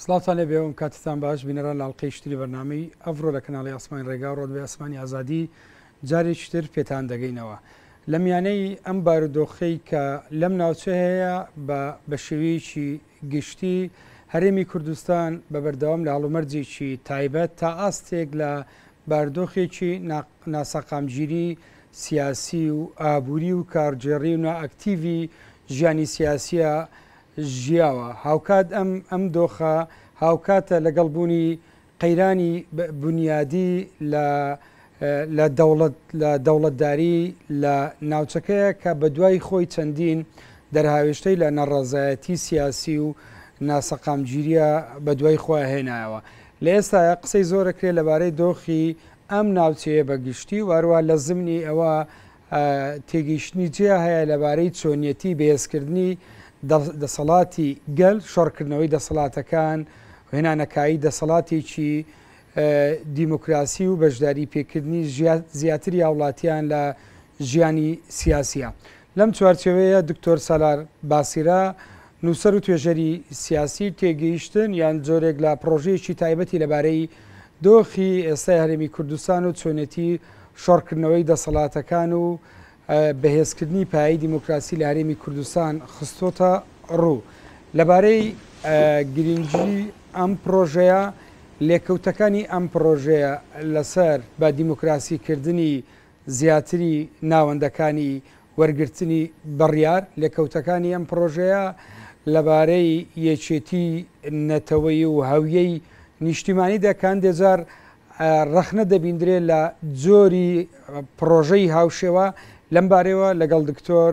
سڵاتان لێ بێەوەم کاتتان باش بینەران لە ئەڵقەی شتری بەرنامەی ئەڤڕۆ لە کەناڵی ئاسمانی ڕێگا و ڕۆدبێ ئاسمانی ئازادی جارێکی تر پێتان دەگەینەوە لە میانەی ئەم بارودۆخەی کە لەم ناوچە هەیە بە شێوەیەکی گشتی هەرێمی کوردستان بە بەردەوام لە هەڵومەرجێکی تایبەت تا ئاستێک لە بارودۆخێکی ناسەقامگیری سیاسی و ئابووری و کارجێڕی و نائەکتیڤی ژیانی سیاسیە ژیاوە هاوکات ئەم دۆخە هاوکاتە لەگەڵبوونی قەیرانی بنیادی لە دەوڵەتداری لە ناوچەکەیە کە بە دوای خۆی چەندین دەرهاوێشتەی لە نەڕەزایەتی سیاسی و ناسەقامگیریە بە دوای خۆی هێنایەوە لە ئێستا قسەی زۆرەکرێ لەبارەی دۆخی ئەم ناوچەیە بەگشتی واروە لە زمنی ئەوە تێگەیشتنی جیا هەیە لەبارەی چۆنیەتی بەهێزکردنی دەسەڵاتی گەل شۆڕکردنەوەی دەسەڵاتەکان هێنانەکایی دەسەڵاتێکی دیموکراسی و بەشداری پێکردنی زیاتری هاوڵاتیان لە ژیانی سیاسیە لەم چوارچێوەیە دکتۆر سالار باسیرا نووسەر و توێژەری سیاسی تێگەیشتن یان جۆرێک لە پرۆژەیەکی تایبەتی لەبارەی دۆخی ئێستای هەرێمی کوردستان و چۆنێتی شۆڕکردنەوەی دەسەڵاتەکان و بەهێزکردنی پایی دیموکراسی لە هەرێمی کوردستان خستۆتە ڕوو لەبارەی گرنگی ئەم پرۆژەیە لێکەوتەکانی ئەم پرۆژەیە لەسەر بە دیموکراسیکردنی زیاتری ناوەندەکانی وەرگرتنی بڕیار لێکەوتەکانی ئەم پرۆژەیە لەبارەی یەکێتی نەتەوەی و هەویەی نیشتیمانی دەکان دێجار ڕەخنە دەبیندرێ لە جۆری پرۆژەی هاوشێوە لەم بارەوە لەگەڵ دکتۆر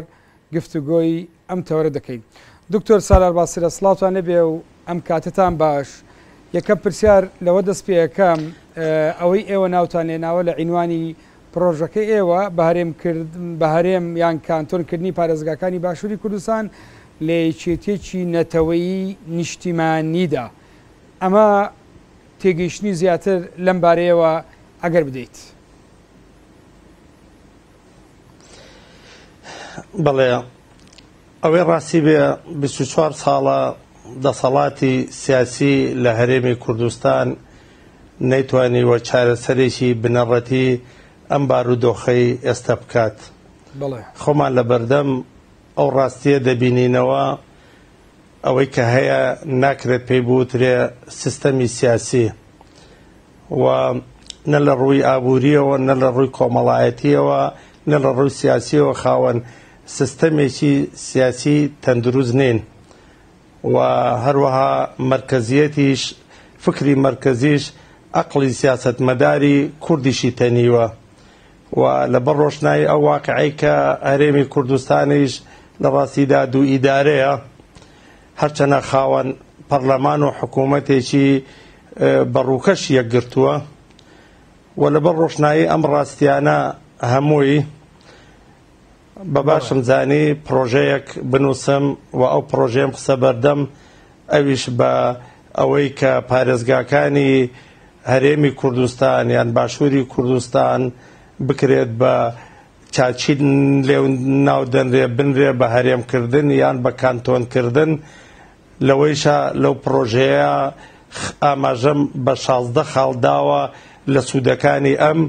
گفتوگۆی ئەم تەوەرە دەکەین دکتۆر سالار باسیرە سڵاتوانە بێ و ئەم کاتتان باش یەکە پرسیار لەوە دەست پێەکەم ئەوەی ئێوە ناوتان لێناوە لە عینوانی پرۆژەکە ئێوە بە هەرێم یان کانتۆنکردنی پارێزگاکانی باشووری کوردستان لە یەکێتێکی نەتەوەیی نیشتیمانیدا ئەمە تێگەیشتنی زیاتر لەم بارەیەوە ئەگەر بدەیت بەڵێ ئەوەی ڕاستی بێ 24 ساڵە دەسەڵاتی سیاسی لە هەرێمی کوردستان نەیتوانیوە چارەسەرێکی بنەڕەتی ئەم بارودۆخەی ئێستا بکات خۆمان لە بەردەم ئەو ڕاستیە دەبینینەوە ئەوەی کە هەیە ناکرێت پێی بوترێ سیستەمی سیاسی و نە لە ڕووی ئابووریەوە نە لە ڕووی کۆمەڵایەتیەوە نە لە ڕووی سیاسیەوە خاوەن سیستەمێکی سیاسی تەندروست نین و هەروەها مرکزیەتیش فکری مرکزیش عەقڵی سیاسەتمەداری کوردیشی تەنیوە و لەبەر ڕۆشنایی ئەو واقعەی کە هەرێمی کوردستانیش لە ڕاستیدا دوو ئیدارەیە هەرچەنە خاوەن پەرلەمان و حکوومەتێکی بەڕووکەش یەکگرتووە و لەبەر ڕۆشنایی ئەم ڕاستیانە هەمووی بە باشم زانی پرۆژەیەک بنووسم و ئەو پرۆژەیەم قسە بەردەم ئەویش بە ئەوەی کە پارێزگاکانی هەرێمی کوردستان یان باشووری کوردستان بکرێت بە چاچین لێو ناودەنرێ بنرێ بە هەرێمکردن یان بە کانتۆنکردن لەوەیشە لەو پرۆژەیە ئاماژەم بە 16 خاڵداوە لە سوودەکانی ئەم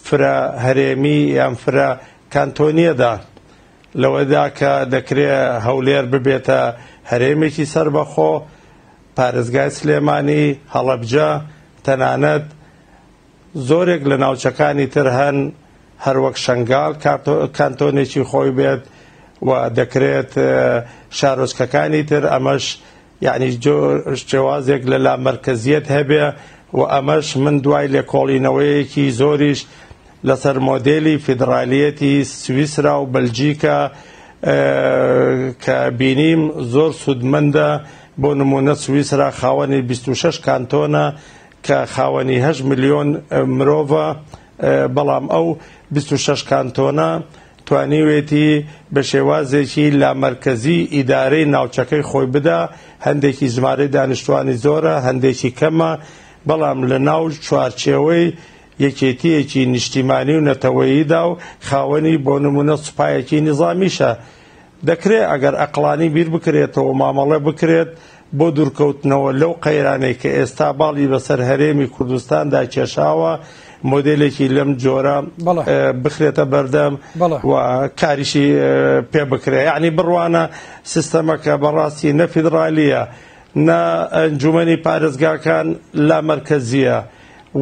فرە هەرێمی یان فرە کانتۆنیەدا لەوەدا کە دەکرێت هەولێر ببێتە هەرێمێکی سەربەخۆ پارێزگای سلێمانی هەڵەبجە تەنانەت زۆرێک لە ناوچەکانی تر هەن هەروەک شەنگاڵ کانتۆنێکی خۆی بێت و دەکرێت شارۆچکەکانی تر ئەمەش یعنی شێوازێک لە لامەرکەزیەت هەبێ و ئەمەش من دوای لێکۆڵینەوەیەکی زۆریش لەسەر مۆدێلی فیدرالیەتی سویسرا و بەلجیکا کە بینیم زۆر سودمەندە بۆ نمونە سویسرا خاوەنی 26 کانتۆنە کە خاوەنی 8 ملیۆن مرۆڤە بەڵام ئەو 26 کانتۆنە توانیوێتی بە شێوازێکی لامەرکەزی ئیدارەی ناوچەکەی خۆی بدا هەندێکی ژمارەی دانیشتوانی زۆرە هەندێکی کەمە بەڵام لە ناو چوارچێوەی یەکێتیەکی نیشتیمانی و نەتەوەییدا و خاوەنی بۆ نمونە سوپایەکی نظامیشە دەکرێت ئەگەر ئەقلانی بیر بکرێتەوە مامەڵە بکرێت بۆ دوورکەوتنەوە لەو قەیرانەی کە ئێستا باڵی بەسەر هەرێمی کوردستاندا کێشاوە مۆدلێکی لەم جۆرە بخرێتە بەردەم و کاریشی پێ بکرێ. یعنی بڕوانە سیستەمەکە بەڕاستی نە فیدرالیە، نە ئەنجومەنی پارێزگاکان لا مەرکەزیە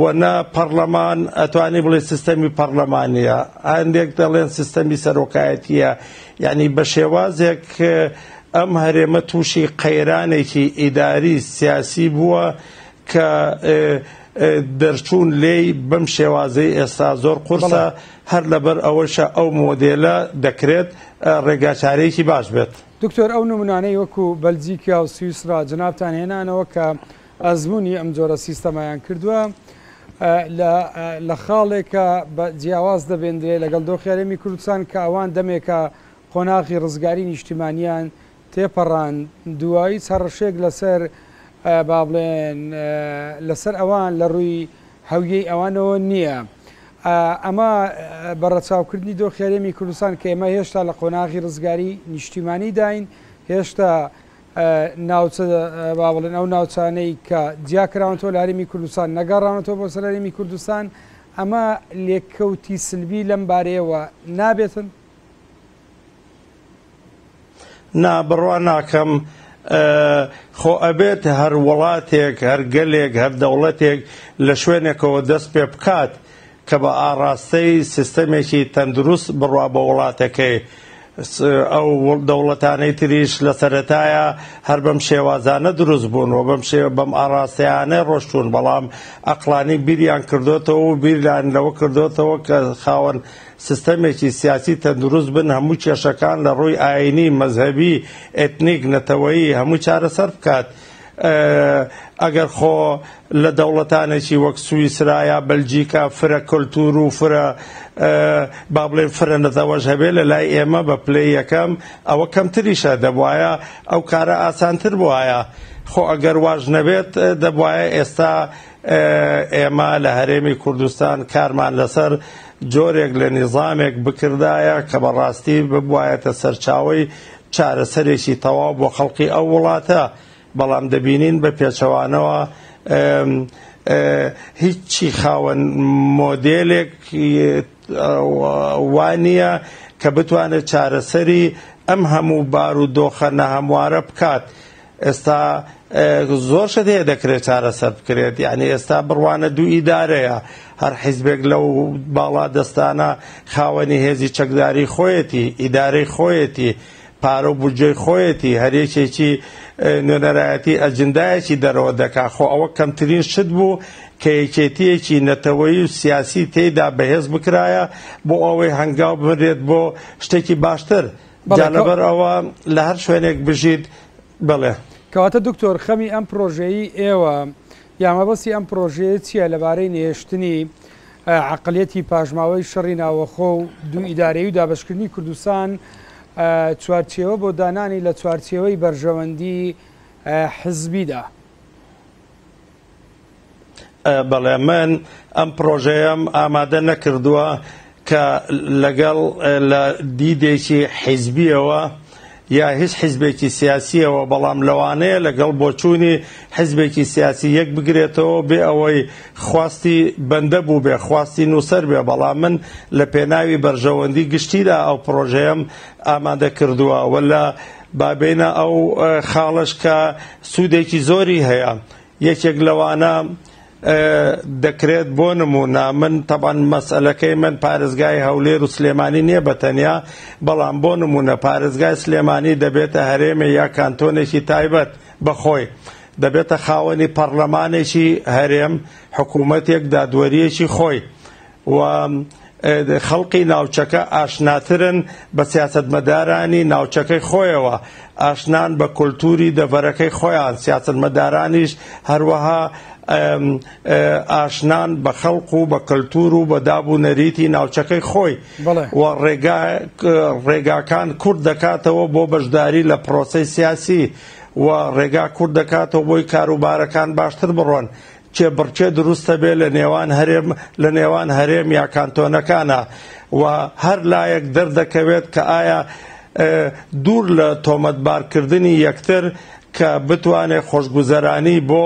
و نە پەرلەمان ئەتوانی بڵێ سیستەمی پەرلەمانیە، هەندێک دەڵێن سیستەمی سەرۆکایەتیە. یعنی بە شێوازێک ئەم هەرێمە تووشی قەیرانێکی ئیداری سیاسی بووە کە دەرچوون لێی بەم شێوازەی ئێستا زۆر قورسە، هەر لەبەر ئەوەشە ئەو مۆدێلە دەکرێت ڕێگاچارەیەکی باش بێت. دکتۆر ئەو نمونانەی وەکو بەلجیکا و سویسرا جنابتان هێنانەوە کە ئەزمموی ئەم جۆرە سیستەمایان کردووە لە خاڵێکە بە جیاواز دەبێندرێت لەگەڵ دۆخی هەرێمی کوردستان کە ئەوان دەمێکە قۆناغی ڕزگاری نیشتیمانیان تێپەڕان دوایی هەڕەشێک لەسەر با بڵێن لەسەر ئەوان لە ڕووی هەویەی ئەوانەوە نییە. ئەمە بەڕەچاوکردنی دۆخی هەرێمی کوردستان کە ئێمە هێشتا لە قۆناغی ڕزگاری نیشتیمانی داین، هێشتا ناوچە با بڵێن ئەو ناوچانەی کە جیاکراونەوە لە هەرێمی کوردستان نەگەڕاونەوە بۆ سەر هەرێمی کوردستان، ئەمە لێککەوتی سلبی لەم بارەیەوە نابێتن؟ نا بڕوا ناکەم. خۆ ئەبێت هەر وڵاتێک، هەر گەلێک، هەر دەوڵەتێک لە شوێنێکەوە دەست پێ بکات کە بە ئاڕاستەی سیستەمێکی تەندروست بڕوا بە وڵاتەکەی. ئەو دەوڵەتانەی تریش لە سەرەتایە هەر بەم شێوازانە دروست بوون و بەم ئاڕاستەیانە ڕۆشتون، بەڵام ئەقلانی بیریان کردوتەوە و بیریان لەوە کردوتەوە کە خاوەن سیستەمێکی سیاسی تەندروست بن، هەموو کێشەکان لە ڕووی ئاینی، مەزهەبی، ئێتنیک، نەتەوەیی هەموو چارەسەر بکات. ئەگەر خۆ لە دەوڵەتانێکی وەک سویسرا یا بەلجیکا فرە کولتور و فرە با بڵێن فرە نەتەوەش هەبێ لە لای ئێمە بە پلەی یەکەم ئەوە کەمتریشە، دەبوایە ئەو کارە ئاسانتر بوایە. خۆ ئەگەر واژ نەبێت دەبوایە ئێستا ئێمە لە هەرێمی کوردستان کارمان لەسەر جۆرێک لە نیظامێک بکردایە کە بەڕاستی ببوایەتە سەرچاوەی چارەسەرێکی تەواو بۆ خەڵکی ئەو وڵاتە. بەڵام دەبینین بە پێچەوانەوە هیچی خاوەن مۆدێلێک وانە کە بتوانێت چارەسەری ئەم هەموو بار و دۆخە نەهەموارە بکات. ئێستا زۆر شت هەیە دەکرێت چارەسەر بکرێت. یعنی ئێستا بڕوانە دوو ئیدارەیە، هەر حیزبێک لەو باڵا دەستانە خاوەنی هێزی چەکداری خۆیەتی، ئیدارەی خۆیەتی، پارە و بودجەی خۆیەتی، هەرێکێکی نوێنەرایەتی ئەجندایەکی دەرەوە دەکا. خۆ ئەوە کەمترین شت بوو کە یەکێتیەکی نەتەوەیی و سیاسی تێیدا بەهێز بکرایە بۆ ئەوەی هەنگاو بمرێت بۆ شتێکی باشتر. جا لەبەر ئەوە لە هەر شوێنێک بژیت بڵێ. کەواتە دکتۆر خەمی ئەم پرۆژەیی ئێوە یامەبەستی ئەم پرۆژەیە چییە لەبارەی نێشتنی عەقڵیەتی پاژماوەی شەڕی ناوەخۆ و دوو ئیدارەیی و دابەشکردنی کوردستان چوارچێوە بۆ دانانی لە چوارچێوەی بەرژەوەندی حزبیدا؟ بەڵێ من ئەم پرۆژەیەم ئامادە نەکردووە کە لەگەڵ لە دیدێکی حیزبیەوە یا هیچ حیزبێکی سیاسیەوە، بەڵام لەوانەیە لەگەڵ بۆچوونی حیزبێکی سیاسی یەک بگرێتەوە بێ ئەوەی خواستی بەندە بوو بێ، خواستی نووسەر بێ. بەڵام من لە پێناوی بەرژەوەندی گشتیدا ئەو پرۆژەیەم ئامادە کردووە، وەلا بابێنە ئەو خاڵش کە سوودێکی زۆری هەیە. یەکێک لەوانە دەکرێت بۆ نمونە من تەبەن مەسئلەکەی من پارێزگای هەولێر و سلێمانی نییە بەتەنیا، بەڵام بۆ نمونە پارێزگای سلێمانی دەبێتە هەرێمە یا کانتۆنێکی تایبەت بەخۆی، دەبێتە خاوەنی پەرلەمانێکی هەرێم، حکوومەتێک دادوەریەکی خۆی و خەڵقی ناوچەکە ئاشناترن بە سیاسەتمەدارانی ناوچەکەی خۆیەوە، ئاشنان بە کولتوری دەڤەرەکەی خۆیان، سیاسەتمەدارانیش هەروەها ئاشنان بە خەڵق و بە کەلتور و بە دابوونەریتی ناوچەکەی خۆی و ڕێگاکان کورد دەکاتەوە بۆ بەشداری لە پرۆسەی سیاسی و ڕێگا کورد دەکاتەوە بۆی کاروبارەکان باشتر بڕۆن. چێبڕچێ دروستە بێ لە نێوان هەرێم یا کانتۆنەکانە و هەر لایەک دەردەکەوێت کە ئایا دوور لە تۆمەتبارکردنی یەکتر کە بتوانێت خۆشگوزەرانی بۆ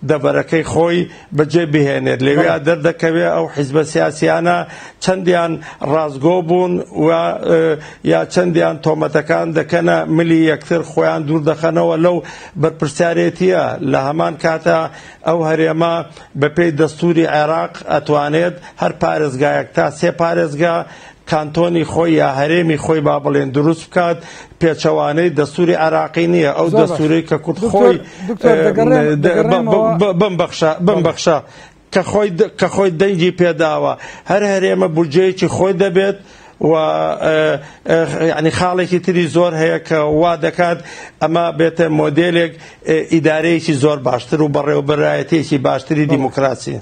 دەبەرەکەی خۆی بەجێ بهێنێت لەوێ دەردەکەوێت ئەو حیزبە سیاسیانە چەندیان ڕازگۆ بوون و یا چەندیان تۆمەتەکان دەکەنە ملی یەکتر خۆیان دوور دەخەنەوە لەو بەرپرسیارەتیە لە هەمان کاتە ئەو هەرێمە بەپێی دەستوری عێراق ئەتوانێت هەر پارێزگایەک تا سێ پارێزگا کانتۆنی خۆی یا هەرێمی خۆی با بڵێن دروست بکات پێچەوانەی دەستوری عراقی نییە ئەو دەستوری کە کورد خۆی بمبەخشە کە خۆی دەنگی پێداوە هەر هەرێمە بودجەیەکی خۆی دەبێت و ینی خاڵێکی تری زۆر هەیە کە وا دەکات ئەمە بێتە مۆدێلێک ئیدارەیەکی زۆر باشتر و بەڕێوەبەرایەتێکی باشتری دیموکراسی.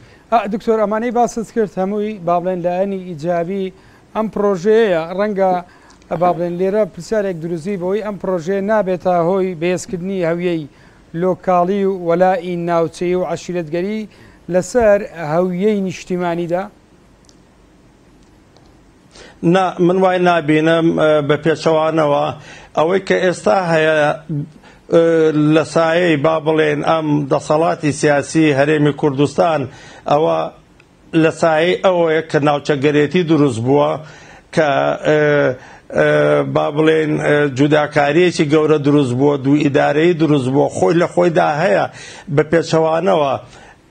دکتۆر ئەمانەی باست کرد هەمووی با بڵێن لایەنی ئیجابی ئەم پرۆژەیە ڕەنگە با بڵێن لێرە پرسیارێک دروزی بەوەی ئەم پرۆژێ نابێتە هۆی بەهێزکردنی هەویەی لۆکاڵی و وەلای ناوچەیی و عەشیرەتگەری لەسەر هەویەی نیشتیمانیدا؟ من وای نابینم بە پێچەوانەوە ئەوەی کە ئێستا هەیە لە سایەی با بڵێن ئەم دەسەڵاتی سیاسی هەرێمی کوردستان ئەوە لە سایەی ئەوەیە کە ناوچەگەرێتی دروست بووە کە با بڵێن جوداکاریەکی گەورە دروست بووە دوو ئیدارەی دروست بووە خۆی لە خۆیدا هەیە بە پێچەوانەوە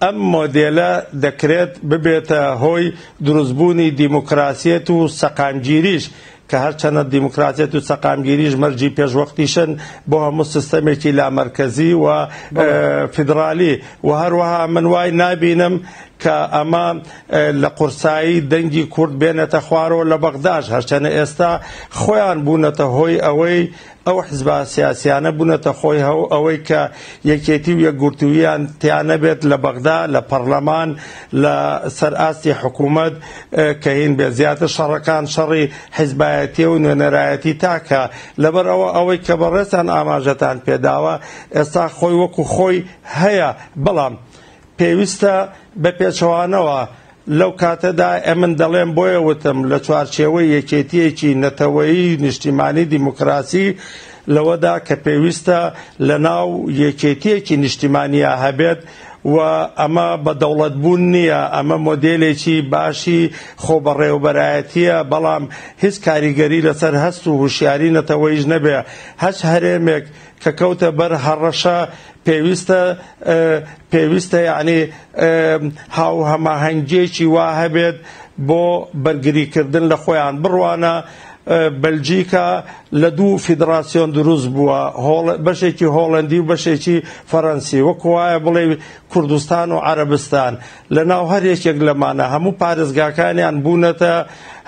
ئەم مۆدێلە دەکرێت ببێتە هۆی دروستبوونی دیموکراسیەت و سەقامگیریش کە هەرچەنە دیموکراسیەت و سەقامگیریش مەرجی پێشوەختیشن بۆ هەموو سیستەمێکی لامەرکەزی و فیدرالی و هەروەها من وای نابینم کە ئەمە لە قورسایی دەنگی کورد بێنێتە خوارەوە لە بەغداش هەرچەنە ئێستا خۆیان بوونەتە هۆی ئەوەی ئەو حیزبە سیاسیانە بوونەتە خۆی ئەوەی کە یەکێتی و یەکگورتوویان تیانە بێت لە بەغدا لە پەرلەمان لە سەرئاستی حکوومەت کە هین بێ زیاتر شەڕەکان شەڕی حیزبایەتی و نوێنەرایەتی تاکە لەبەرەوە ئەوەی کە بەڕێستان ئاماژەتان پێداوە ئێستا خۆی وەکو خۆی هەیە بەڵام پێویستە بە پێچەوانەوە لەو کاتەدا ئەمن دەڵێن بۆیە وتم لە چوارچێوەی یەکێتیەکی نەتەوەیی نیشتیمانی دیموکراسی لەوەدا کە پێویستە لە ناو یەکێتیەکی نیشتیمانیە هەبێت و ئەمە بە دەوڵەتبوون نییە ئەمە مۆدێلێکی باشی خۆ بەڕێوەبەرایەتیە بەڵام هیچ کاریگەری لەسەر هەست و هوشیاری نەتەوەیش نەبێ هەچ هەرێمێک کە کەوتە بەر هەڕەشە پێویستە یعنی هاو هەماهەنگێکی وا هەبێت بۆ بەرگریکردن لە خۆیان بڕوانە بەلجیکا لە دوو فیدراسیۆن دروست بووە بەشێکی هۆڵەندی و بەشێکی فەڕەنسی وەکو وایە بڵێ کوردستان و عەرەبستان لە ناو هەر یەکێک لەمانە هەموو پارێزگاکانیان بوونەتە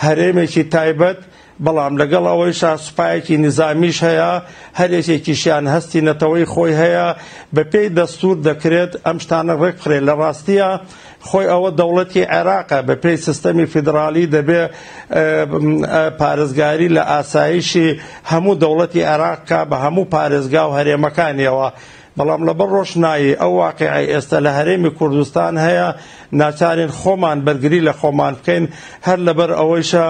هەرێمێکی تایبەت بەڵام لەگەڵ ئەوەیشا سوپایەکی نظامیش هەیە هەرێکێکیشیان هەستی نەتەوەی خۆی هەیە بە پێی دەستور دەکرێت ئەم شتانە ڕێک بخرێت لە ڕاستیە خۆی ئەوە دەوڵەتی عێراقە بە پێی سیستەمی فیدرالی دەبێ پارێزگاری لە ئاسایشی هەموو دەوڵەتی عێراقکە بە هەموو پارێزگا و هەرێمەکانیەوە بەڵام لەبەر ڕۆشنایی ئەو واقعی ئێستا لە هەرێمی کوردستان هەیە ناچارین خۆمان بەرگری لە خۆمان بکەین هەر لەبەر ئەوەیشە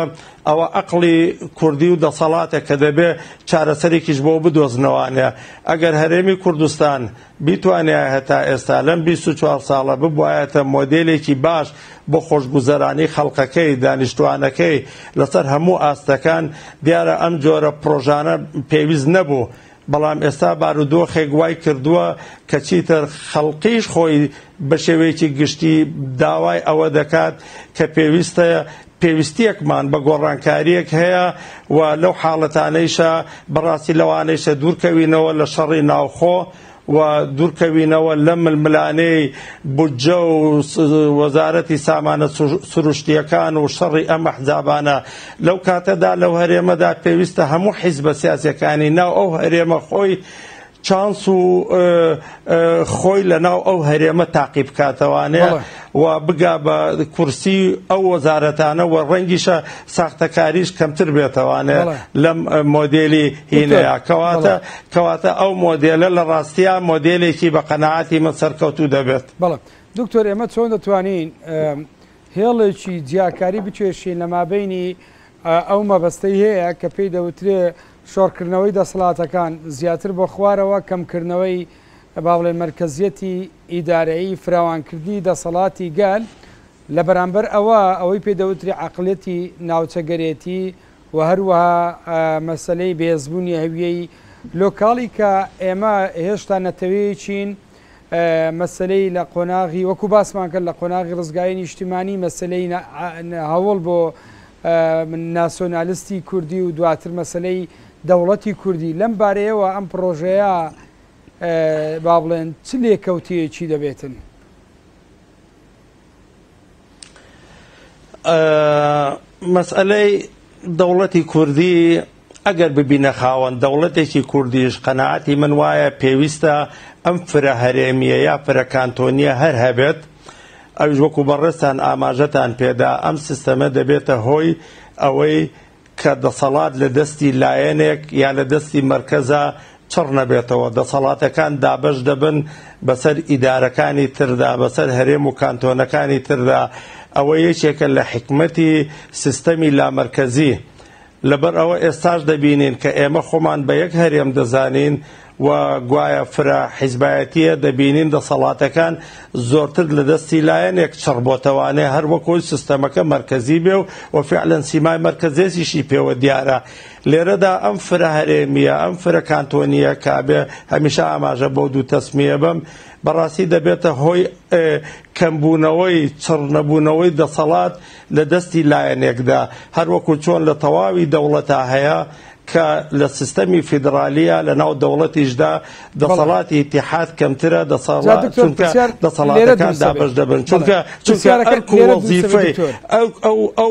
ئەوە عەقڵی کوردی و دەسەڵاتە کە دەبێ چارەسەرێکیش بۆ بدۆزنەوانێ ئەگەر هەرێمی کوردستان بیتوانێ هەتا ئێستا لەم 24 ساڵە ببوایەتە مۆدێلێکی باش بۆ خۆشگوزەرانی خەڵقەکەی دانیشتوانەکەی لەسەر هەموو ئاستەکان دیارە ئەم جۆرە پرۆژانە پێویست نەبوو بەڵام ئێستا بارودۆخێک وای کردووە کە چیتر خەڵقیش خۆی بە شێوەیەکی گشتی داوای ئەوە دەکات کە پێویستیەکمان بە گۆڕانکاریەک هەیە و لەو حاڵەتانەیشە بەڕاستی لەوانەیشە دوورکەوینەوە لە شەڕی ناوخۆ و دوورکەوینەوە لە ململانەی بودجە و وەزارەتی سامانە سروشتیەکان و شەڕی ئەم ئەحزابانە لەو کاتەدا لەو هەرێمەدا پێویستە هەموو حیزبە سیاسیەکانی ناو ئەو هەرێمە خۆی چانس و خۆی لە ناو ئەو هەرێمە تاقیب بکاتەوانێ و بگا بە کورسی ئەو وەزارەتانە و ڕەنگیشە ساختەکاریش کەمتر بێتەوانێ لەم مۆدێلی هینەیە کەواتە ئەو مۆدێلە لە ڕاستیە مۆدێلێکی بە قەناعەتی من سەرکەوتوو دەبێت. بەڵێ دکتۆر ئێمە چۆن دەتوانین هێڵێکی جیاکاری بچێشین لە مابەینی ئەو مەبەستەی هەیە کە پێی دەوترێ شۆڕکردنەوەی دەسەڵاتەکان زیاتر بۆ خوارەوە کەمکردنەوەی باڵێن مرکزیەتی ئیدارایی فراوانکردنی دەسەڵاتی گەل لە بەرامبەر ئەوەی پێدەوتری عەقڵیەتی ناوچەگەرێتی و هەروەها مەسەلەی بێزبوونی هەویەی لۆکاڵی کە ئێمە هێشتا نەتەوەیەکین مەسلەی لە قۆناغی وەکو باسمان کرد لە قۆناغی ڕزگاری نیشتیمانی مەسلەی هەوڵ بۆ ناسۆنالیستی کوردی و دواتر مەسلەی دەوڵەتی کوردی لەم بارەیەوە ئەم پرۆژەیە با بڵێن چ لێکەوتیەکی دەبێتن؟ مەسئلەی دەوڵەتی کوردی ئەگەر ببینە خاوەن دەوڵەتێکی کوردیش قەناعەتی من وایە پێویستە ئەم فرە هەرێمیە یا فرە کانتۆنیە هەر هەبێت ئەوش وەکو بەڕێستان ئاماژەتان پێدا ئەم سیستەمە دەبێتە هۆی ئەوەی کە دەسەڵات لە دەستی لایەنێک یا لە دەستی مەرکەزە چڕ نەبێتەوە دەسەڵاتەکان دابەش دەبن بەسەر ئیدارەکانی تردا بەسەر هەرێم و کانتۆنەکانی تردا ئەوە یەکێکە لە حکمەتی سیستەمی لامەرکەزی لەبەر ئەوە ئێستاش دەبینین کە ئێمە خۆمان بە یەک هەرێم دەزانین و گوایە فرە حیزبایەتیە دەبینین دەسەڵاتەکان زۆرتر لە دەستی لایەنێک چڕ بۆتەوانێ هەر وەکو سیستەمەکە مەرکەزی بێ و فعلەن سیمای مەرکەزیشی پێوە دیارە لێرەدا ئەم فرە هەرێمیە ئەم فرە کانتۆنیە کابێ هەمیشە ئاماژە بۆ دوو تەسمیە بم بەڕاستی دەبێتە هۆی کەمبوونەوەی چڕنەبوونەوەی دەسەڵات لە دەستی لایەنێکدا هەروەکو چۆن لە تەواوی دەوڵەتە هەیە کە لە سیستەمی فیدرالیە لە ناو دەوڵەتیشدا دەسەڵاتی ئیتیحاد کەمترە دەسەڵاتەکان دابەش دەبن چونکە ئەرک و وەزیفەی ئەو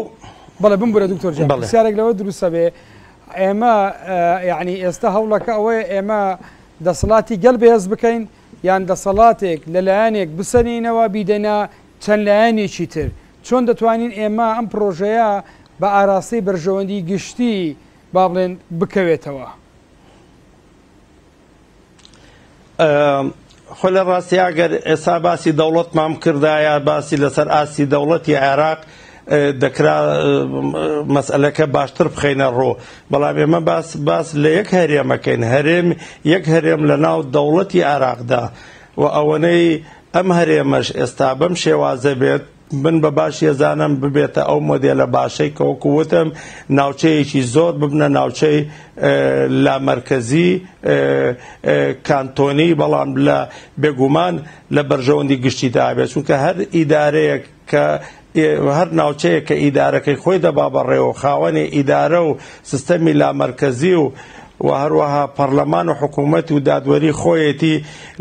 بەڵێ بمبورە دکتۆر جان پرسیارێک لەوە دروستە بێ ئێمە یعنی ئێستا هەوڵەکە ئەوەیە ئێمە دەسەڵاتی گەل بەهێز بکەین یان دەسەڵاتێک لەلایەنێک بسەنینەوە بیدەنا چەند لایەنێکی تر چۆن دەتوانین ئێمە ئەم پرۆژەیە بە ئاراستەی بەرژەوەندی گشتی با بڵێن بکەوێتەوە؟ خۆ لە ڕاستی ئەگەر ئێستا باسی دەوڵەتمان کردایە باسی لەسەر ئاسی دەوڵەتی عێراق دەکرا مەسئلەکە باشتر بخەینە ڕۆ بەڵام ئێمە باس لە یەک هەرێمەکەین هەرێم یەک هەرێم لە ناو دەوڵەتی عێراقدا و ئەوەنەی ئەم هەرێمەش ئێستا بەم شێوازە بێت من بە باش ێزانم ببێتە ئەو مۆدێلە باشەی کە وەکو وتم ناوچەیەکی زۆر ببنە ناوچەی لامەرکەزی کانتۆنی بەڵام لە بێگومان لە بەرژەوەندی گشتی دابێت چونکە هەر ئیدارەیەک کە هەر ناوچەیە کە ئیدارەکەی خۆی دەبا بەڕێوە خاوەنی ئیدارە و سیستەمی لامەرکەزی و هەروەها پەرلەمان و حکوومەت و دادوەری خۆیەتی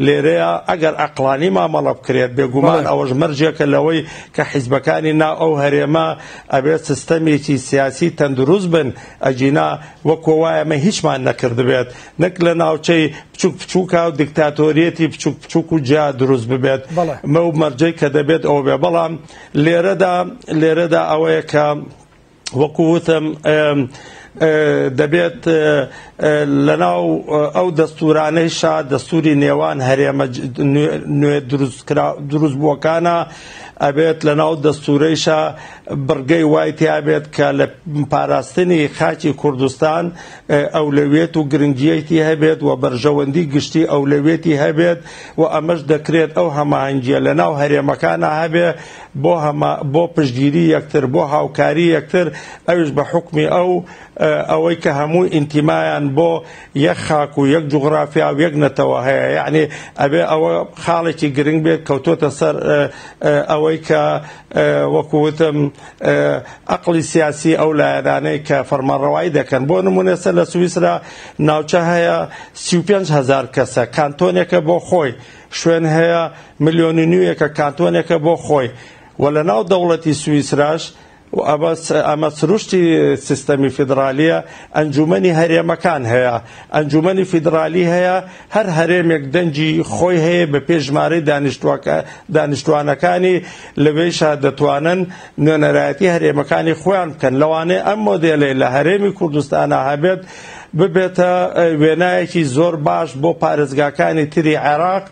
لێرەیە ئەگەر ئەقلانی مامەڵە بکرێت بێگومان ئەوەش مەرجێکە لەوەی کە حیزبەکانی ناو ئەو هەرێمە ئەبێت سیستەمێکی سیاسی تەندروست بن ئەجینا وەکو وایە ئەمە هیچمان نەکردبێت نەک لە ناوچەی بچووک بچووکە و دیکتاتۆریەتی بچووک بچووک و جا دروست ببێت مە و مەرجەی کە دەبێت ئەو بێ بەڵام لێرەدا ئەوەیە کە وەکو وتم دەبێت لەناو ئەو دەستورانەیشا دەستوری نێوان هەرێمە نوێ دروست بووەکانە ئەبێت لەناو دەستورەیشا بڕگەی وای تیابێت کە لە پاراستنی خاکی کوردستان ئەولەوێت و گرنگیەتی هەبێت و بەرژەوەندی گشتی ئەولەوێتی هەبێت و ئەمەش دەکرێت ئەو هەماهەنگیە لەناو هەرێمەکانە هەبێ بۆ پشتگیری یەکتر بۆ هاوکاری یەکتر ئەوش بە حکمی ئەوەی کە هەموو ئینتیمایان بۆ یەک خاک و یەک جوغرافیا و یەک نەتەوە هەیە یعنی ئەبێ ئەوە خاڵێکی گرنگ بێت کەوتۆتە سەر ئەوەی کە وەکووتم عقلی سیاسی ئەو لایەنانەی کە فەرمانڕەوایی دەکەن بۆ نمونە سەر لە سویسرا ناوچە هەیە 35,000 کەسە کانتۆنێکە بۆ خۆی شوێن هەیە 1.5 ملیۆنێکە کانتۆنێکە بۆ خۆی و لە ناو دەوڵەتی سویسراش ئەمە سروشتی سیستەمی فیدرالیە ئەنجومەنی هەرێمەکان هەیە ئەنجومەنی فیدرالی هەیە هەر هەرێمێک دەنجی خۆی هەیە بە پێشمارەی دانیشتوانەکانی لەوێشا دەتوانن نوێنەرایەتی هەرێمەکانی خۆیان بکەن لەوانەیە ئەم مۆدێلەی لە هەرێمی کوردستانە هەبێت ببێتە وێنایەکی زۆر باش بۆ پارێزگاکانی تری عێراق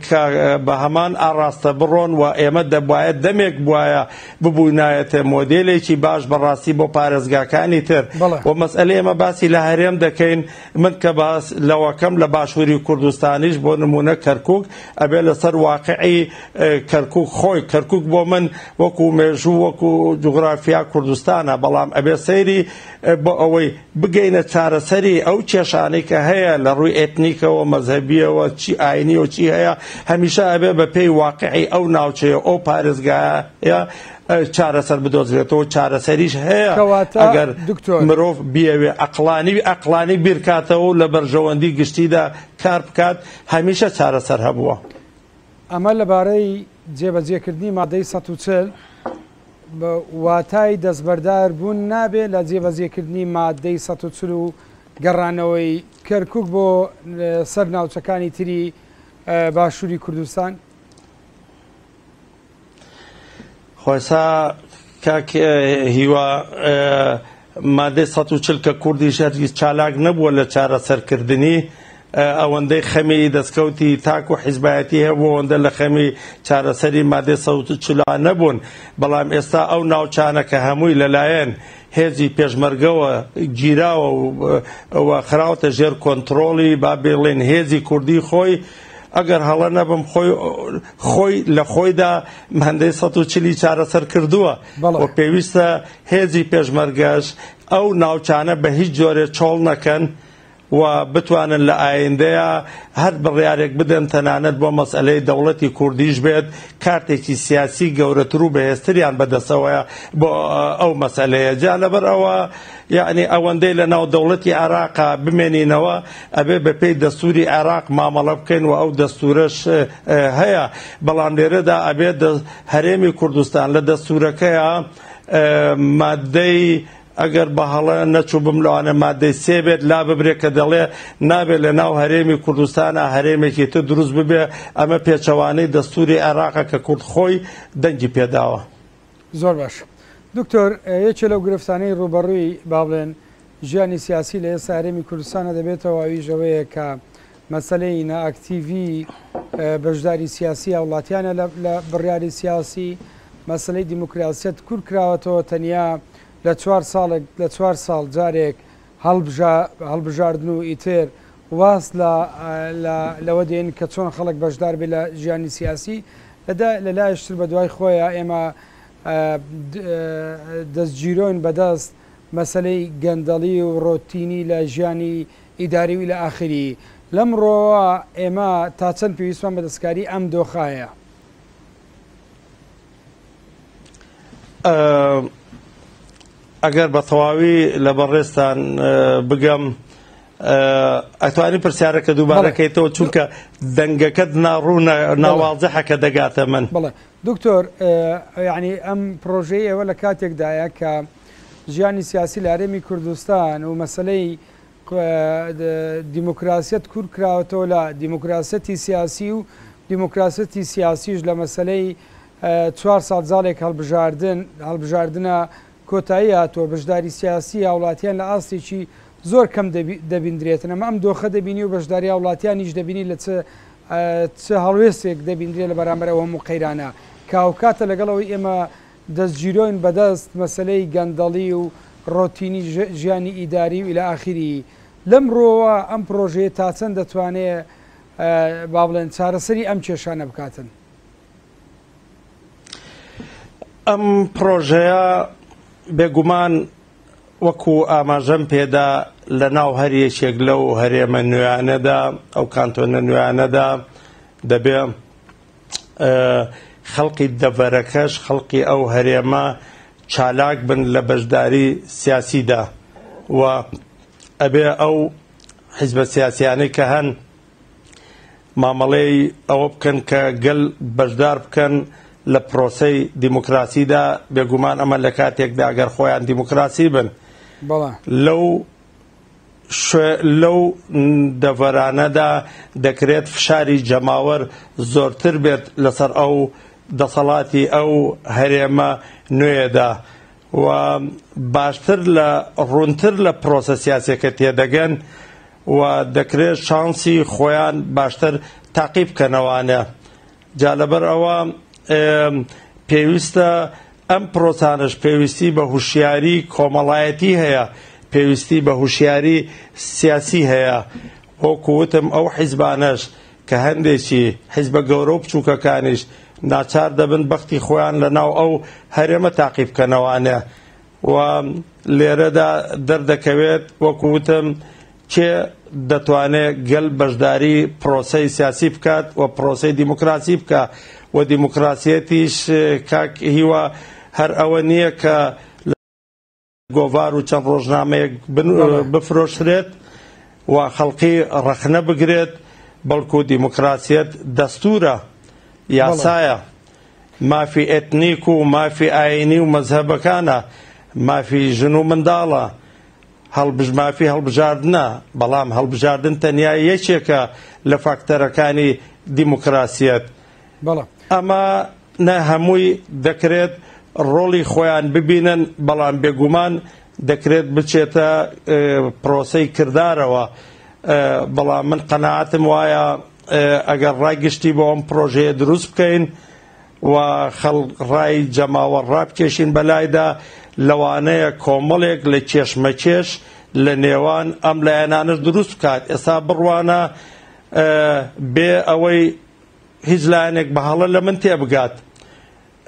کە بە هەمان ئاڕاستە بڕۆن و ئێمە دەبایەت دەمێک بواە ببووینایەتە مۆدێلێکی باش بەڕاستی بۆ پارێزگاکانی تر و مەسئلە ئێمە باسی لە هەرێم دەکەین من کە باس لەوەکەم لە باشووری کوردستانیش بۆ نمونە کەرکووک ئەبێ لەسەر واقعی کەرکووک خۆی کەرکووک بۆ من وەکو مێژوو وەکو جوغرافیا کوردستانە بەڵام ئەبێ سەیری بۆ ئەوەی بگەینە چارەسەری ئەو کێشانەی کە هەیە لە ڕووی ئێتنیکەوە مەزهەبیەوە چی ئاینی و چی هەیە هەمیشە ئەبێ بە پێی واقعی ئەو ناوچەیە ئەو پارێزگایە چارەسەر بدۆزرێتەوە چارەسەریش هەیە ئەگەر مرۆڤ بیەوێ ئەقلانی بیرکاتەوە و لە بەرژەوەندی گشتیدا کار بکات هەمیشە چارەسەر هەبووە. ئەمە لەبارەی جێبەجێکردنی مادەی 140 واتای دەستبەردار بوون نابێت لە جێبەجێکردنی مادەی 140 و گەڕانەوەی کەرکووک بۆ سەر ناوچەکانی تری باشووری کوردستان؟ خۆسا کاک هیوا مادەی 140 کە کوردی شەرگیز چالاک نەبووە لە چارەسەرکردنی ئەوەندەی خەمی دەستکەوتی تاک و حیزبایەتی هەبوو ئەوەندە لە خەمی چارەسەری مادەی 140 نەبوون بەڵام ئێستا ئەو ناوچانە کە هەمووی لەلایەن هێزی پێشمەرگەوە گیراوە و خراوەتە ژێر کۆنتڕۆڵی با بێڵێن هێزی کوردی خۆی ئەگەر هەڵە نەبم خۆی لە خۆیدا هەندەی 140 چارەسەر کردووە و پێویستە هێزی پێشمەرگەش ئەو ناوچانە بە هیچ جۆرێ چۆڵ نەکەن و بتوانن لە ئایندەیە هەر بڕیارێک بدەن تەنانەت بۆ مەسئلەی دەوڵەتی کوردیش بێت کارتێکی سیاسی گەورەتر و بەهێزتریان بەدەستەوەیە بۆ ئەو مەسئلەیە جا لەبەر ئەوە یعنی ئەوەندەی لە ناو دەوڵەتی عێراقا بمێنینەوە ئەبێ بە پێی دەستوری عێراق مامەڵە بکەین و ئەو دەستورەش هەیە بەڵام لێرەدا ئەبێت هەرێمی کوردستان لە دەستورەکەیە مادەی ئەگەر بە هەڵە نەچوو بم لەوانە مادەی 3 بێت لا ببرێ کە دەڵێ نابێت لە ناو هەرێمی کوردستانە هەرێمێکی تر دروست ببێ ئەمە پێچەوانەی دەستوری عێراقە کە کورد خۆی دەنگی پێداوە. زۆر باش دکتۆر یەکێ لەو گرفتانەی ڕوبەڕووی با بڵێن ژیانی سیاسی لە ئێستا هەرێمی کوردستانە دەبێتەوە ئەویژەوەیە کە مەسەلەی نائەکتیڤی بەشداری سیاسی وڵاتیانە لە بڕیاری سیاسی مەسەلەی دیموکراسیەت کورد کراوەتەوە تەنیا لە 4 ساڵ جارێک هەڵبژاردن و ئیتر واست لەوە دێن کە چۆن خەڵک بەشدار بێ لە ژیانی سیاسی لە لایشتر بە دوای خۆیە ئێمە دەستگیرۆین بەدەست مەسەلەی گەندەڵی و ڕۆتینی لە ژیانی ئیداری و لە ئاخری لەمڕۆوە ئێمە تا چەند پێویستمان بە دەستکاری ئەم دۆخایە؟ ئەگەر بە تەواوی لە بەڕێستان بگەم ئەتوانی پرسیارەکە دووبارەکەیتەوە چونکە دەنگەکەت ناڕوو ناواڵجەحەکە دەگاتە من. بەڵێ دکتۆر یعنی ئەم پرۆژەی ئێوە لە کاتێکدایە کە ژیانی سیاسی لە هەرێمی کوردستان و مەسەلەی دیموکراسیەت کورد کراوەتەوە لە دیموکراسەتی سیاسی و دیموکراسەتی سیاسیش لە مەسەلەی 4 ساڵ جاڵێک هەڵبژاردنە کۆتایی هاتووە بەشداری سیاسی هاوڵاتیان لە ئاستێکی زۆر کەم دەبیندرێتن ئەمە ئەم دۆخە دەبینی و بەشداری هاوڵاتیانیش دەبینی لە چه هەڵوێستێک دەبیندرێت لە بەرامبەر ئەوە هەموو قەیرانە کاوکاتە لەگەڵەوەی ئێمە دەستگیرۆین بەدەست مەسەلەی گەندەڵی و ڕۆتینی ژیانی ئیداری و ئیلە ئاخری لەمڕۆوە ئەم پرۆژەیە تا چەند دەتوانێت با بڵێن چارەسەری ئەم کێشانە بکاتن؟ ئەم پرۆژەیە بێگومان وەکو ئاماژەم پێدا لە ناو هەریەکێک لەو هەرێمە نوێیانەدا ئەو کانتۆنە نوێیانەدا دەبێ خەڵقی دەڤەرەکەش خەڵقی ئەو هەرێمە چالاک بن لە بەشداری سیاسیدا و ئەبێ ئەو حیزبە سیاسیانەی کە هەن مامەڵەی ئەوە بکەن کە گەل بەشدار بکەن لە پرۆسەی دیموکراسیدا بێگومان ئەمە لە کاتێکدا ئەگەر خۆیان دیموکراسی بن لەو دەڤەرانەدا دەکرێت فشاری جەماوەر زۆرتر بێت لەسەر ئەو دەسەڵاتی ئەو هەرێمە نوێدا و باشتر لە ڕوونتر لە پرۆسە سیاسیەکە تێدەگەن و دەکرێت شانسی خۆیان باشتر تاقیب بکەنەوانە. جا لەبەر ئەوە پێویستە ئەم پرۆسانش پێویستی بە هوشیاری کۆمەڵایەتی هەیە، پێویستی بە هوشیاری سیاسی هەیە. وەکووتم ئەو حیزبانەش کە هەندێکی حیزبە گەورە و بچووکەکانیش ناچار دەبن بەختی خۆیان لە ناو ئەو هەرێمە تاقیب بکەنەوانە و لێرەدا دەردەکەوێت وەکووتم کێ دەتوانێت گەل بەشداری پرۆسەی سیاسی بکات و پرۆسەی دیموکراسی بکە و دیموکراسیەتیش کاک هیوە هەر ئەوە نییە کە گۆڤار و چەند ڕۆژنامەیەک بفرۆشرێت و خەڵقی ڕەخنە بگرێت، بەڵکو دیموکراسیەت دەستورە، یاسایە، مافی ئێتنیک و مافی ئاینی و مەزهەبەکانە، مافی ژن و منداڵە، مافی هەڵبژاردنە، بەڵام هەڵبژاردن تەنیا یەکێکە لە فاکتەرەکانی دیموکراسیەت. ئەمە نە هەمووی دەکرێت ڕۆڵی خۆیان ببینن، بەڵام بێگومان دەکرێت بچێتە پرۆسەی کردارەوە. بەڵام من قەناعەتم وایە ئەگەر ڕایگشتی بۆ ئەم پرۆژەیە دروست بکەین و ڕای جەماوەڕا بکێشین بەلایدا، لەوانەیە کۆمەڵێک لە کێشمەکێش لە نێوان ئەم لایەنانش دروست بکات. ئێستا بڕوانە بێ ئەوەی هیچ لایەنێک بەهەڵە لە من تێبگات،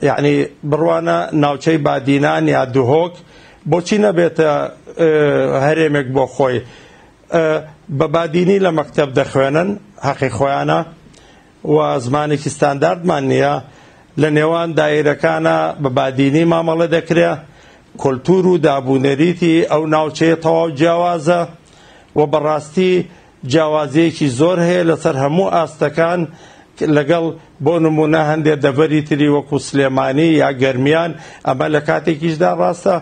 یعنی بڕوانە ناوچەی بادینان یا دوهۆک بۆچی نەبێتە هەرێمێک بۆ خۆی. بە بادینی لە مەکتەب دەخوێنن، حەقی خۆیانە و زمانێکی ستانداردمان نییە، لە نێوان دایرەکانە بە بادینی مامەڵە دەکرێت. کۆلتور و دابوونەریتی ئەو ناوچەیە تەواو جیاوازە و بەڕاستی جیاوازیەکی زۆر هەیە لەسەر هەموو ئاستەکان، لەگەڵ بۆ نمونە هەندێک دەڤەری تری وەکو سلێمانی یا گەرمیان، ئەمە لە کاتێکیشدا ڕاستە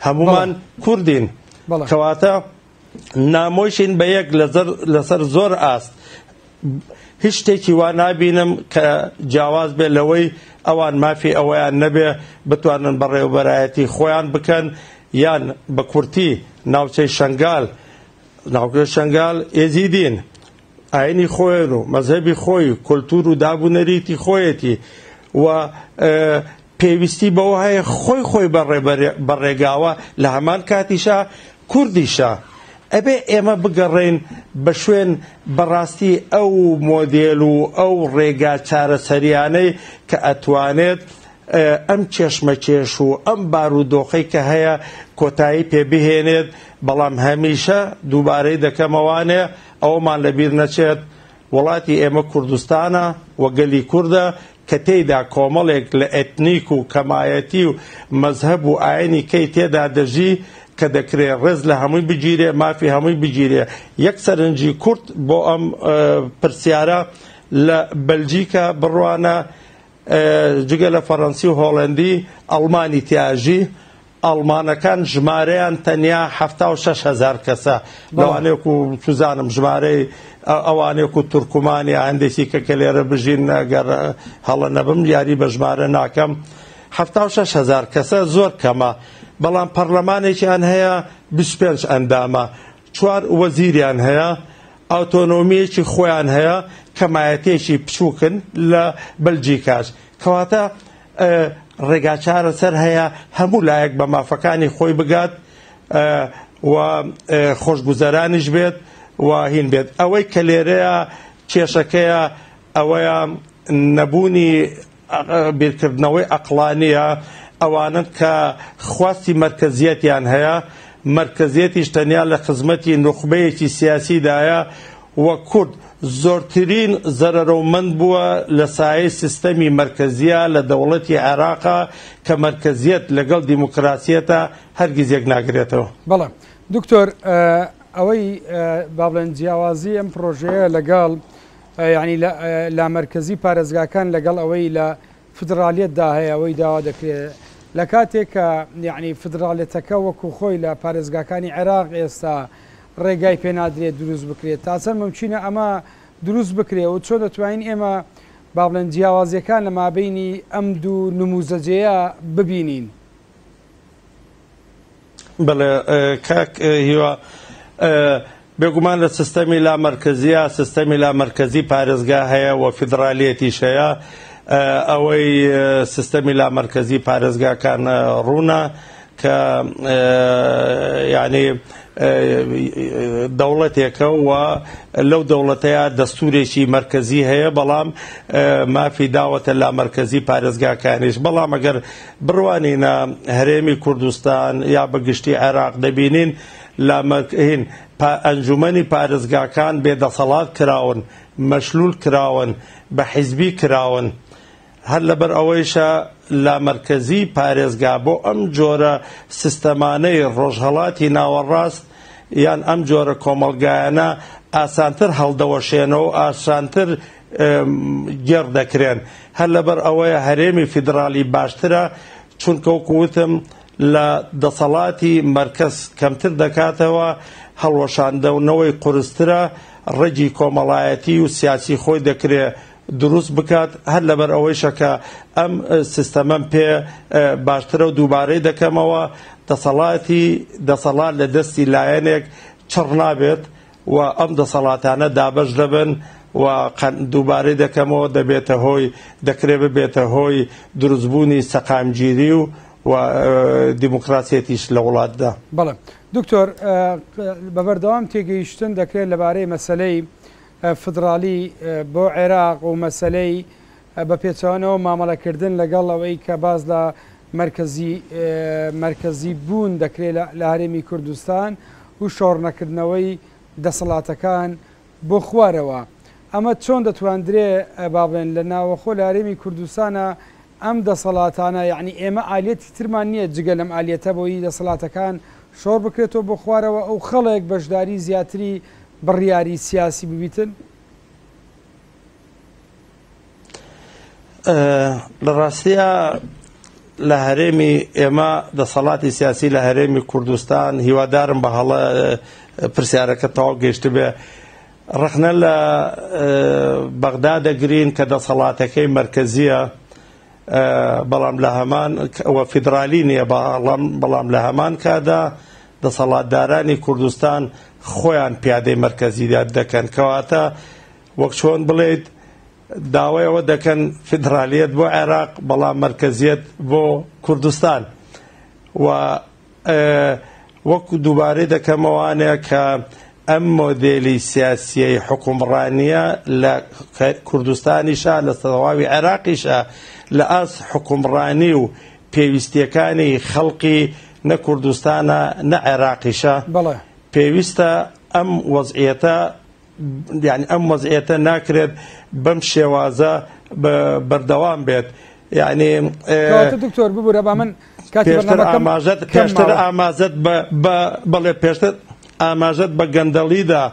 هەمومان کوردین، کەواتە نامۆشین بە یەک لەسەر زۆر ئاست. هیچ شتێکی وا نابینم کە جیاواز بێ لەوەی ئەوان مافی ئەوەیان نەبێ بتوانن بەڕێوەبەرایەتی خۆیان بکەن، یان بە کورتی ناوچەی شەنگال، ناوچەی شەنگال ئێزیدین، ئاینی خۆیان و مەزهەبی خۆی، کۆلتور و دابوونەریتی خۆیەتی و پێویستی بەوە هەیە خۆی بەڕێگاوە لە هەمان کاتیشا کوردیشە. ئەبێ ئێمە بگەڕێین بە شوێن بەڕاستی ئەو مۆدێل و ئەو ڕێگا چارەسەریانەی کە ئەتوانێت ئەم کێشمەکێش و ئەم بارودۆخەی کە هەیە کۆتایی پێبهێنێت. بەڵام هەمیشە دووبارەی دەکەمەوانێ ئەوەمان لەبیر نەچێت وڵاتی ئێمە کوردستانە و گەلی کووردە کە تێیدا کۆمەڵێک لە ئێتنیک و کەمایەتی و مەزهەب و ئاینی کەی تێدا دەژی کە دەکرێت ڕێز لە هەمووی بگیرێ، مافی هەمووی بگیرێ. یەک سەرنجی کورد بۆ ئەم پرسیارە لە بەلجیکا بڕوانە جگە لە فەڕەنسی و هۆڵەندی ئەڵمانی تیاژی، ئەڵمانەکان ژمارەیان تەنیا 76,000 کەسە، لەوانەیەک و توزانم ژمارەی ئەوانێک و تورکمانی هەندێکی کە لێرە بژین ئەگەر هەڵە نەبم یاری بە ژمارە ناکەم، 76,000 کەسە زۆر کەمە. بەڵام پەرلەمانێکیان هەیە 25 ئەندامە، 4 وەزیریان هەیە، ئۆتۆنۆمیەکی خۆیان هەیە، کەمایەتێکی بچووکن لە بەلجیکاش. کەواتە ڕێگاچارە سەر هەیە هەموو لایەک بە مافەکانی خۆی بگات و خۆشگوزەرانیش بێت و هین بێت. ئەوەی کە لێرەیە کێشەکەیە ئەوەیە نەبوونی بیرکردنەوەی ئەقلانیە، ئەوانن کە خواستی مرکزیەتیان هەیە، مرکزیەتیش تەنیا لە خزمەتی نوخبەیەکی سیاسیدایە و کورد زۆرترین زەرەرەومەند بووە لە سایەی سیستەمی مرکزیە لە دەوڵەتی عێراقا کە مرکزیەت لەگەڵ دیموکراسیەتە هەرگیز یەک ناگرێتەوە. بەڵێ دکتۆر، ئەوەی با بڵێن جیاوازی ئەم پرۆژەیە لەگەڵ ینی لا مرکزی پارێزگاکان لەگەڵ ئەوەی لە فدرالیەتدا هەیە ئەوەی داوا دەکرێت لە کاتێک کە یعنی فدرالیەتەکە وەکو خۆی لە پارێزگاکانی عێراق ئێستا ڕێگای پێنادرێت دروست بکرێت، تاچەند ممچینە ئەمە دروست بکرێت و چۆن دەتوانین ئێمە با بڵێن جیاوازیەکان لە مابینی ئەم دوو نموزەجەیە ببینین؟ بەڵێ کاک هیوا بێگومان لە سیستەمی لا مرکزیە سیستەمی لا مرکزی پارێزگا هەیە و فیدرالیەتیش هەیە ئەوەی سیستەمی لا مرکزی پارێزگاکان ڕوونە کە یعنی دەوڵەتێکە و لەو دەوڵەتەیە دەستورێکی مرکزی هەیە بەڵام مافی داوەتە لا مرکزی پارێزگاکانیش بەڵام ئەگەر بڕوانینە هەرێمی کوردستان یا بەگشتی عێراق دەبینین لامەکەین ئەنجومەنی پارێزگاکان بێدەسەڵات کراون مەشلول کراون بە حیزبی کراون هەر لەبەر ئەوەیشە لا مرکزی پارێزگا بۆ ئەم جۆرە سیستەمانەی ڕۆژهەڵاتی ناوەڕاست یان ئەم جۆرە کۆمەڵگایانە ئاسانتر هەڵدەوەشێنەوە و ئاسانتر گێڕ دەکرێن هەر لەبەر ئەوەیە هەرێمی فیدرالی باشترە چونکە وەکوتم لە دەسەڵاتی مرکز کەمتر دەکاتەوە هەڵوەشاندەونەوەی قورسترە ڕێگی کۆمەڵایەتی و سیاسی خۆی دەکرێت دروست بکات هەر لەبەر ئەوەیشە کە ئەم سیستەمەم پێ باشترە و دووبارەی دەکەمەوە دەسەڵات لە دەستی لایەنێک چڕ نابێت و ئەم دەسەڵاتانە دابەش دەبن و دووبارەی دەکەمەوە دەکرێت ببێتە هۆی دروستبوونی سەقامگیری و دیموکراسیەتیش لە وڵاتدا. بەڵێ دکتۆر بەبەردەوام تێگەیشتن دەکرێت لەبارەی مەسەلەی فدرالی بۆ عێراق و مەسەلەی بەپێچەوانەوە مامەڵەکردن لەگەڵ ئەوەی کە باز لە مرکزی بوون دەکرێت لە هەرێمی کوردستان و شۆڕنەکردنەوەی دەسەڵاتەکان بۆ خوارەوە ئەمە چۆن دەتواندرێ بابێن لە ناوەخۆ لە هەرێمی کوردستانە ئەم دەسەڵاتانە یعنی ئێمە ئالێتی ترمان نییە جگە لەم ئالێتە بۆی دەسەڵاتەکان شۆڕ بکرێتەوە بۆ خوارەوە ئەو خەڵێک بەشداری زیاتری بڕیاری سیاسی ببیتن؟ لە ڕاستیە لە هەرێمی ئێمە دەسەڵاتی سیاسی لە هەرێمی کوردستان هیوادارم بە هەڵە پرسیارەکە تەواو گەیشت بێ ڕخنە لە بەغدا دەگرین کە دەسەڵاتەکەی مرکزیە بەڵام لە هەمان فیدرالی نییە بەڵام لە هەمان کادا دەسەڵاتدارانی کوردستان خۆیان پیادەی مرکزیات دەکەن کەواتە وەک چۆن بڵێیت داوایەوە دەکەن فیدرالیەت بۆ عێراق بەڵام مرکزیەت بۆ کوردستان و وەکو دووبارەی دەکەمەوانەیە کە ئەم مۆدێلی سیاسیەی حکومڕانیە لە کوردستانیشە لە سەرەوەی عێراقیشە لە ئاس حکومڕانی و پێویستیەکانی خەڵقی نە کوردستانە نە عێراقیشە پێویستە ئەم وەزعیەتە یعنی ئەم وەزعیەتە ناکرێت بەم شێوازە بەردەوام بێت یعنی دکتۆر ببوورە با من پێشتر ئاماژەت بەڵێ پێشتر ئاماژەت بە گەندەڵیدا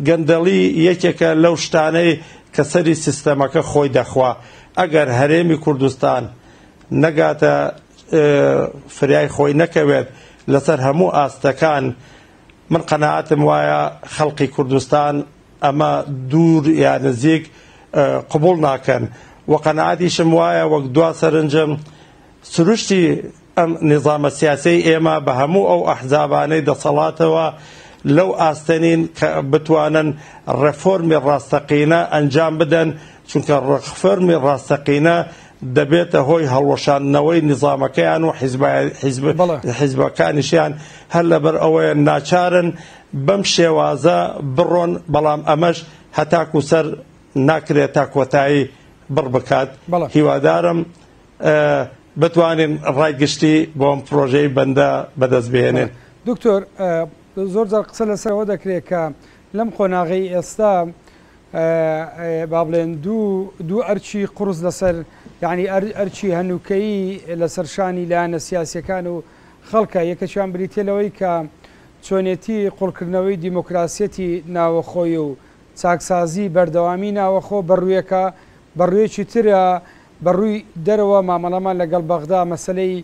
گەندەڵی یەکێکە لەو شتانەی کە سەری سیستەمەکە خۆی دەخوا ئەگەر هەرێمی کوردستان نەگاتە فریای خۆی نەکەوێت لەسەر هەموو ئاستەکان من قەناعەتم وایە خەڵقی کوردستان ئەمە دوور یا نزیک قبول ناکەن و قەناعەتیشم وایە وەک دوا سەرنجم سروشتی ئەم نظامە سیاسی ئێمە بە هەموو ئەو ئەحزابانەی دەسەڵاتەوە لەو ئاستەنین کە بتوانن ڕێفۆرمی ڕاستەقینە ئەنجام بدەن چونکە ڕێفۆرمی ڕاستەقینە دەبێتە هۆی هەڵوەشاندنەوەی نظامەکەیان و حیزبەکانیشیان هەر لەبەر ئەوەیە ناچارن بەم شێوازە بڕۆن بەڵام ئەمەش هەتاکو سەر ناکرێت تا کۆتایی بڕ بکات هیوادارم بتوانین ڕایگشتی بۆ ئەم پرۆژەی بەندە بەدەست بهێنێن. دکتۆر زۆر جار قسە لەسەرەوە دەکرێت کە لەم قۆناغی ئێستا با بڵێن دوو ئەرچی قورس لەسەر یعنی ئەرچی هەنووکەیی لەسەر شانی لایەنە سیاسیەکان و خەڵکە یەکەشیان بریتێلەوەی کە چۆنێتی قوڵکردنەوەی دیموکراسیەتی ناوەخۆی و چاکسازی بەردەوامی ناوەخۆ بەڕوویەکە بەڕوویەکی ترە بەڕووی دەرەوە مامەڵەمان لەگەڵ بەغدا مەسلەی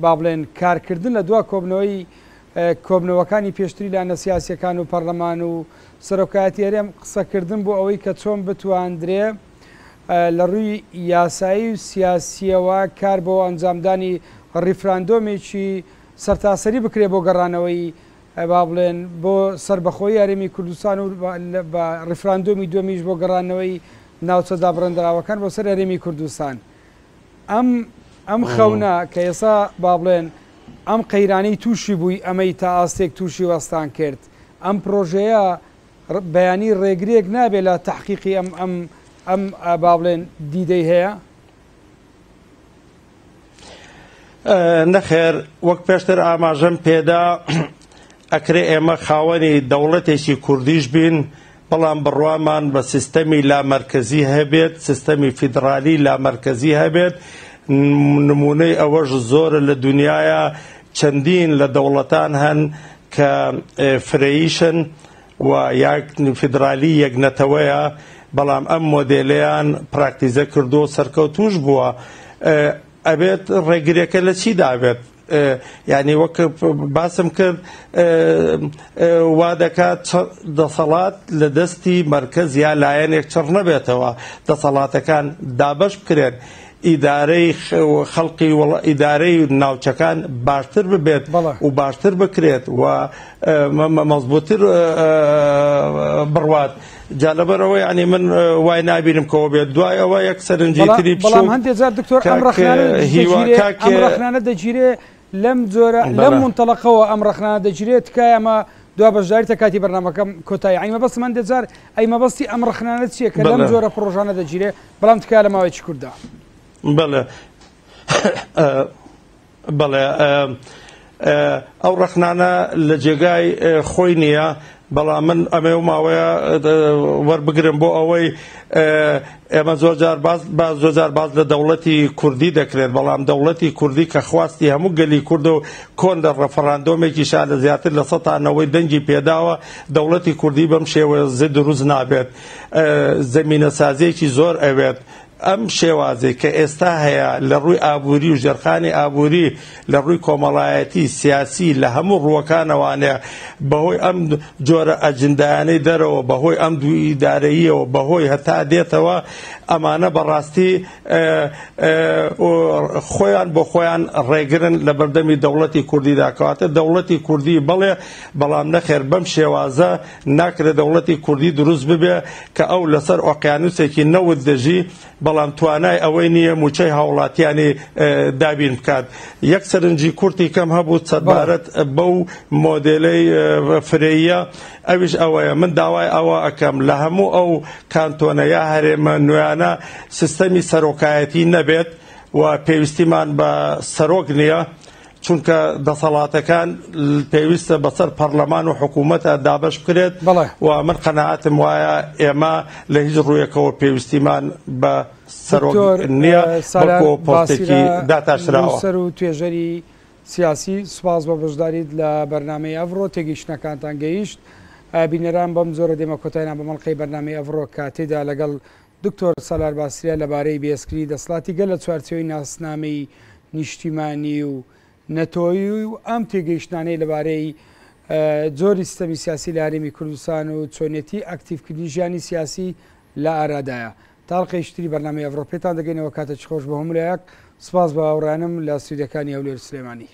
با بڵێن کارکردن لە دوا کۆبنەوەکانی پێشتری لایەنە سیاسیەکان و پەرلەمان و سەرۆکایەتی هەرێم قسەکردن بۆ ئەوەی کە چۆن بتواندرێ لە ڕووی یاسایی و سیاسیەوە کار بۆ ئەنجامدانی ڕیفراندۆمێکی سەرتاسەری بکرێ بۆ گەڕانەوەی با بڵێن بۆ سربەخۆی یاریمی کوردستان و بە ڕفراندۆمی دومیش بۆ گەڕانەوەی ناوچە دابڕێنراوەکان بۆ سەر یاریمی کوردستان ئەم خەونە کە ئێستا با بڵێن ئەم قەیرانەی تووشی بووی ئەمەی تا ئاستێک تووشی وەستان کرد ئەم پرۆژەیە بەیانی ڕێگرێک نابێت لە تحقیقی ئەم با بڵێن دیدەی هەیە نەخێر وەک پێشتر ئاماژەم پێدا ئەکرێ ئێمە خاوەنی دەوڵەتێکی کوردیش بین بەڵام بڕوامان بە سیستەمی لامەرکەزی هەبێت سیستەمی فیدرالی لامەرکەزی هەبێت نمونەی ئەوەش زۆرە لە دنیاە چەندین لە دەوڵەتان هەن کە فرەیشن و یاک فیدرالی یەکنەتەوەیە بەڵام ئەم مۆدێلەیان پراکتیزە کردو سەرکەوتوش بووە ئەبێت ڕێگرێکە لە چی دابێت یعنی وەک باسم کرد وا دەکات دەسەڵات لە دەستی مەرکەز یا لایەنێک چڕ نەبێتەوە دەسەڵاتەکان دابەش بکرێن ئیدارەی خەڵقی ئیدارەی ناوچەکان باشتر ببێت و باشتر بکرێت و مەزبوطتر بڕوات جا لەبەرەوە ینی من وای نابینم کەەوە بێت دوای ئەوە یەک سەرنجیتری بەڵام هەندێک جار دکتۆر ئەم ڕەخنانە دەگیرێ لەم جۆرە لەم منتەڵەقەوە ئەم ڕەخنانە دەگیرێت تکای ئەمە دو بەشداریتە کاتی بەرنامەکەم کۆتایی ئەیمە بەس من دەجار ئەیمە بەستی ئەم ڕەخنانە چییە کە لەم جۆرە پرۆژانە دەگیرێ بەڵام تکای لە ماوەیەکی کووردا بەڵێ ئەو ڕەخنانە لە جێگای خۆی نییە بەڵام من ئەمێ و ماوەیە وەربگرم بۆ ئەوەی ئێمە زۆرجار باز لە دەوڵەتی کوردی دەکرێت بەڵام دەوڵەتی کوردی کە خواستی هەموو گەلی کورد و کۆن لە ڕەفەڕاندۆمێکی شا لە زیاتر لە 100 دەنگی پێداوە دەوڵەتی کوردی بەم شێوەیە دروست نابێت زەمینە سازیەکی زۆر ئەوێت ئەم شێوازێک کە ئێستا هەیە لە ڕووی ئابووری و ژێرخانی ئابووری لە ڕووی کۆمەڵایەتی سیاسی لە هەموو ڕووەکانەوانەیە بەهۆی ئەم جۆرە ئەجندایانەی دەرەوە بەهۆی ئەم دوو ئیدارەییەوە بەهۆی هەتا دێتەوە ئەمانە بەڕاستی خۆیان بۆ خۆیان ڕێگرن لە بەردەمی دەوڵەتی کوردیدا کەواتە دەوڵەتی کوردی بەڵێ بەڵام نەخێر بەم شێوازە ناکرێت دەوڵەتی کوردی دروست ببێ کە ئەو لەسەر ئۆقیانوسێکی نەوت دەژی بەڵام توانای ئەوەی نییە موچەی هاوڵاتیانی دابین بکات یەک سەرنجی کورتی کەم هەبوو سەربارەت بەو مۆدێلەی فرەیە ئەویش ئەوەیە من داوای ئەوە ئەەکەم لە هەموو ئەو کانتۆنە یا هەرێمە نوێیانە سیستەمی سەرۆکایەتی نەبێت و پێویستیمان بە سەرۆک نییە چونکە دەسەڵاتەکان پێویستە بەسەر پەرلەمان و حکوومەتە دابش بکرێت و من قەنەعاتم وایە ئێمە لە هیچ ڕوویەکەوە پێویستیمان بە سەرۆک نییە بەڵکو پۆستێکی داتاشراوە سەر و توێژەری سیاسی سوپاس بە بەشداریت لە بەرنامەی ئەڤڕۆ تێگەیشتنەکانتان گەیشت بینەران بەم زۆرە دێمە کۆتاییان بە مەڵقەی بەرنامەی ئەڤڕۆ کاتێدا لەگەڵ دکتۆر سالار باسریە لەبارەی بێسکری دەسڵاتی گەل لە چوارچێوەی ناسنامەی نیشتیمانی و نەتۆیی و ئەم تێگەیشتانەی لەبارەی جۆری سیستەمی سیاسی لە هەرێمی کوردستان و چۆنێتی ئەکتیڤکردنی ژیانی سیاسی لە ئارادایە تاڵقەی شتری بەرنامەی ئەڤڕۆ پێتان دەگەینەوە کاتێکی خۆش بە هەمولایەک سپاس بە هاوڕانم لە سوودەکانی هەولێر سلێمانی